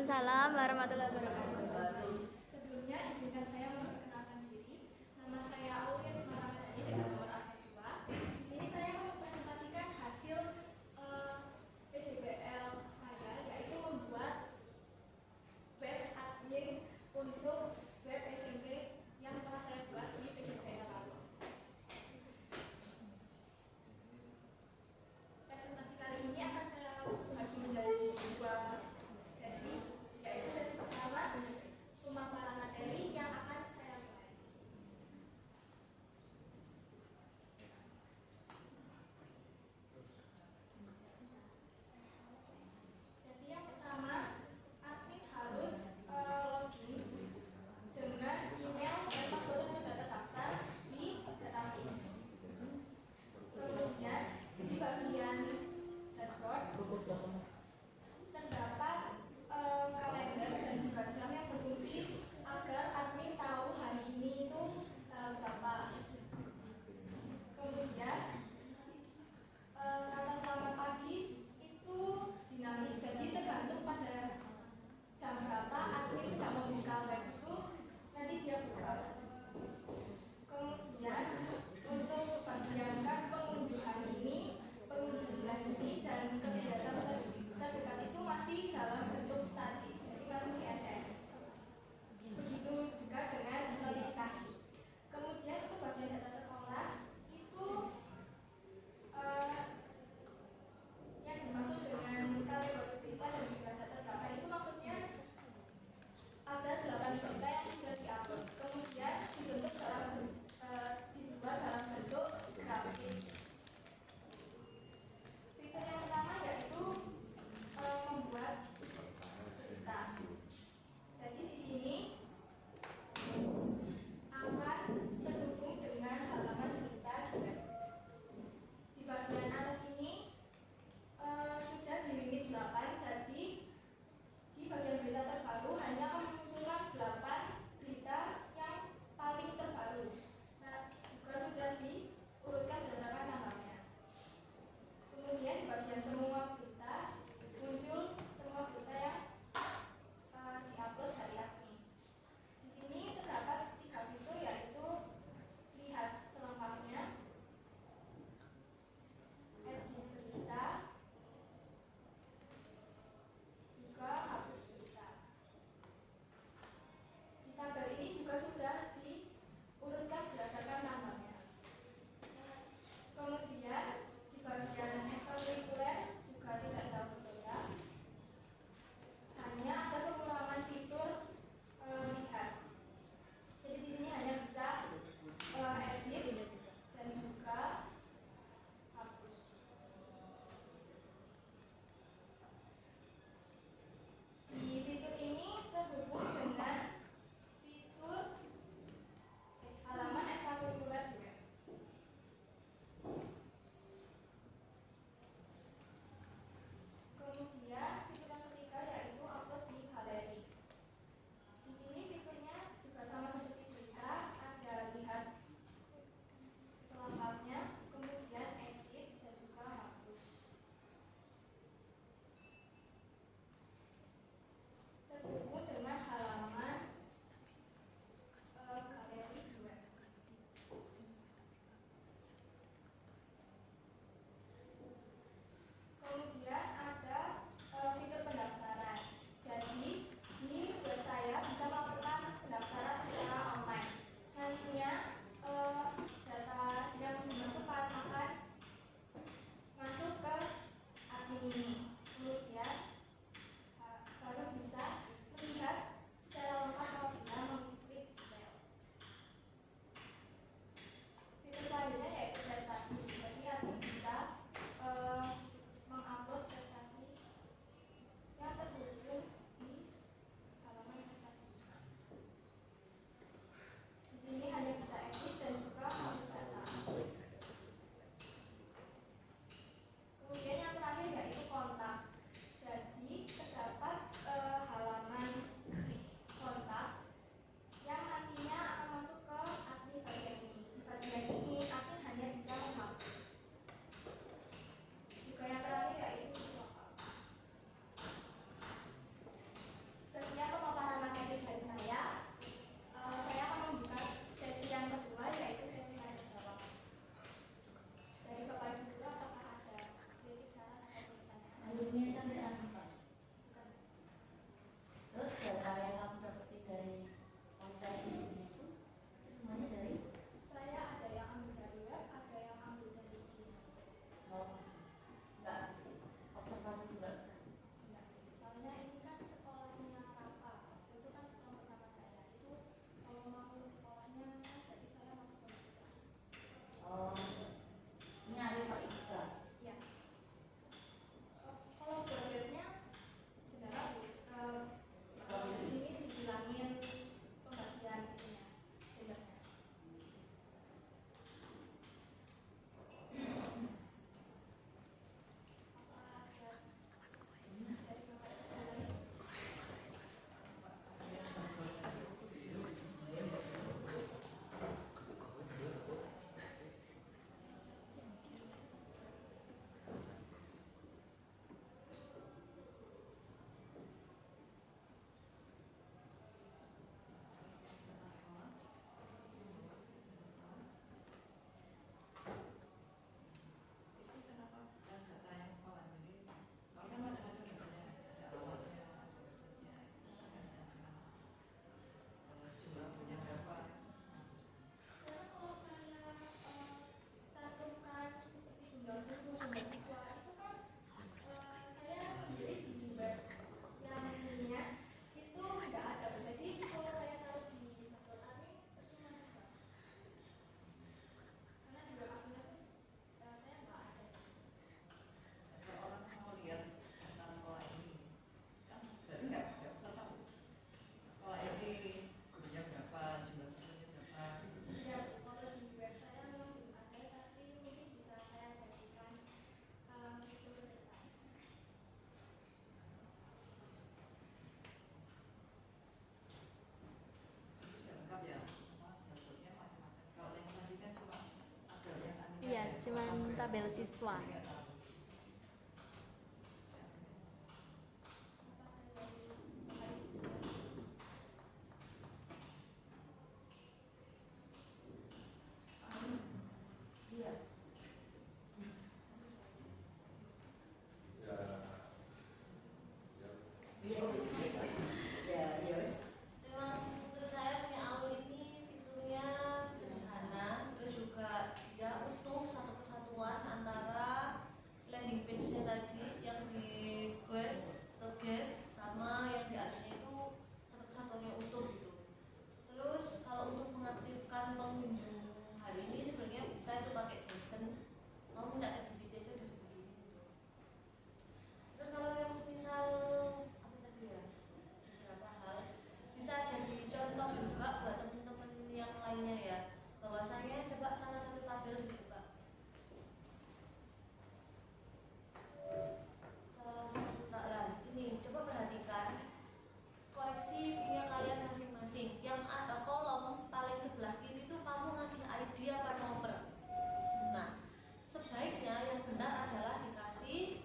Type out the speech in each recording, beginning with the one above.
Waalaikumsalam warahmatullahi wabarakatuh. Sebelumnya izinkan saya memperkenalkan diri. Nama saya Aulia Semaramdhani dengan nomor absen 2. Di sini saya mempresentasikan hasil PJBL saya, yaitu membuat web admin untuk web SMP yang telah saya buat di PJBL lalu. Presentasi kali ini akan saya bagi menjadi dua sesi, yaitu sesi pertama tabel siswa. Memang menurut saya punya Aul ini fiturnya sederhana, terus juga dia utuh satu kesatuan antara landing page-nya tadi yang di quest atau guest sama yang di atasnya itu satu kesatuannya utuh gitu. Terus kalau untuk mengaktifkan pengunjung hari ini sebenarnya bisa itu pakai JSON. Mau minta ChatGPT aja udah dibikinin gitu. Terus kalau yang semisal apa tadi ya? Beberapa hal bisa jadi contoh juga buat teman-teman yang lainnya ya, bahwa saya coba salah satu tabel dibuka, salah satu tabel ini coba perhatikan koreksi punya kalian masing-masing. Yang ada kolom paling sebelah kiri itu kamu ngasih ID apa nomor. Nah, sebaiknya yang benar adalah dikasih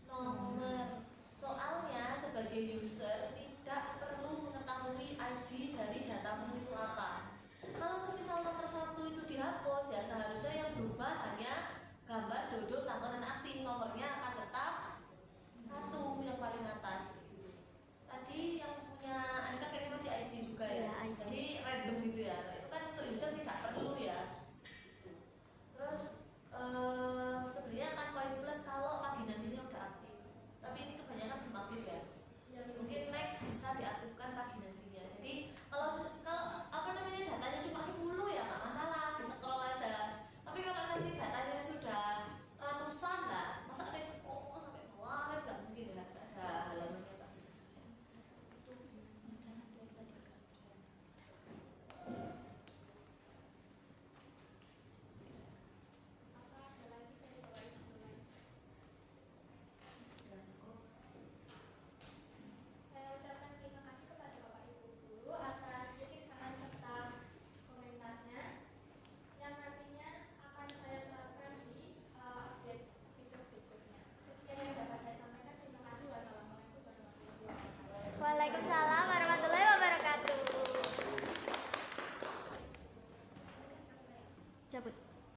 nomor. Soalnya sebagai user tidak perlu mengetahui ID dari datamu itu apa. Kalau semisal nomor 1 itu dihapus, ya seharusnya yang berubah hanya gambar, judul, tanggal, dan aksi. Nomornya akan tetap 1 yang paling atas. Tadi yang punya Anika kayaknya masih ID juga ya. Iya, ID. Jadi random gitu ya. Nah, itu kan untuk user tidak perlu ya. Terus sebenarnya akan poin plus kalau paginasinya udah aktif. Tapi ini kebanyakan belum aktif ya. Mungkin next bisa diaktifkan paginasinya. Jadi kalau apa namanya datanya cuma 10 ya nggak masalah, di scroll aja. Tapi kalau nanti datanya sudah ratusan lah, masa ada scroll sampai bawah kan nggak mungkin ya, harus ada halamannya paginasi. Itu mudah bisa diaktifkan. Apa ada lagi dari Bapak Ibu lain? Sudah cukup. Saya ucapkan terima kasih kepada Bapak Ibu guru atas kritik, saran, serta komentarnya yang nantinya akan saya terapkan di update fitur berikutnya. Sekian yang dapat saya sampaikan. Terima kasih. Wassalamualaikum warahmatullahi wabarakatuh. Waalaikumsalam warahmatullahi wabarakatuh. Cabut.